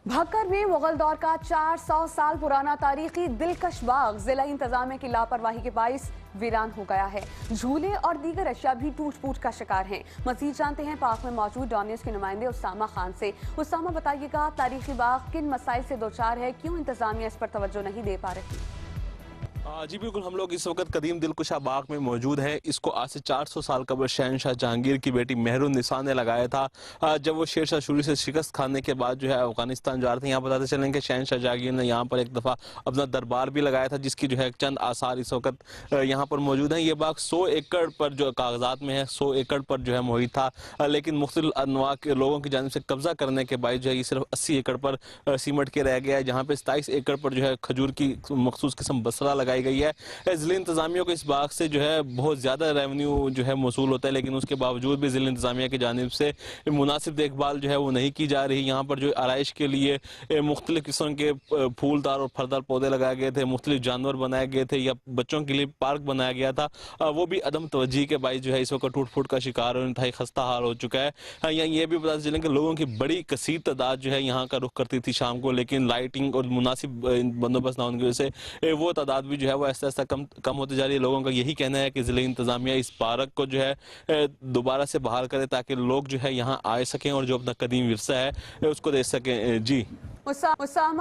भक्कर में मुगल दौर का 400 साल पुराना तारीखी दिलकश बाग जिला इंतजामिया की लापरवाही के बाइस वीरान हो गया है। झूले और दीगर अशिया भी टूट फूट का शिकार हैं। मजीद जानते हैं पाक में मौजूद डॉन न्यूज़ के नुमाइंदे उसामा खान से। उसामा, बताइएगा तारीखी बाग किन मसाइल से दो चार है, क्यों इंतजामिया इस पर तवज्जो नहीं दे पा रही? जी बिल्कुल, हम लोग इस वक्त कदीम दिलकुशा बाग में मौजूद हैं। इसको आज से 400 साल कबल शहनशाह जहांगीर की बेटी मेहरुन्निसा ने लगाया था। जब वो शेरशाह सूरी से शिकस्त खाने के बाद जो है अफगानिस्तान जा रहे थे। यहाँ बताते चलें कि शहनशाह जहांगीर ने यहाँ पर एक दफ़ा अपना दरबार भी लगाया था, जिसकी जो है चंद आसार इस वक्त यहाँ पर मौजूद हैं। ये बाग 100 एकड़ पर जो कागजात में है, 100 एकड़ पर जो है मुहित था, लेकिन मुख्तलिफ अनवा के लोगों की जानिब से कब्जा करने के बाद जो है ये सिर्फ 80 एकड़ पर सिमट के रह गया है, जहाँ पे 27 एकड़ पर जो है खजूर की मखसूस किस्म बसरा लगाई गई है। जिला इंतजामिया को इस बाग से जो है बहुत ज़्यादा रेवेन्यू जो है मौसूल होता है, लेकिन उसके बावजूद भी जिला इंतजामिया की जानिब से मुनासिब देखभाल जो है वो नहीं की जा रही। यहाँ पर जो आराइश के लिए मुख्तलिफ किस्म के फूलदार और फलदार पौधे लगाए गए थे, मुख्तलिफ जानवर बनाए गए थे या बच्चों के लिए पार्क बनाया गया था, वो भी अदम तवज्जी के बाइस जो है इस वक्त टूट फूट का शिकार और इंतहाई खस्ता हाल हो चुका है। यहाँ ये भी पता चलें कि लोगों की बड़ी कसीर तादाद जो है यहाँ का रुख करती थी शाम को, लेकिन लाइटिंग और मुनासिब बंदोबस्त ना होने की वजह से वो तादाद भी जो है वो ऐसा ऐसा कम होती जा रही है। लोगों का यही कहना है कि जिला इंतजामिया इस पार्क को जो है दोबारा से बहाल करे, ताकि लोग जो है यहाँ आ सकें और जो अपना कदीम विरसा है उसको देख सकें। जी उसामा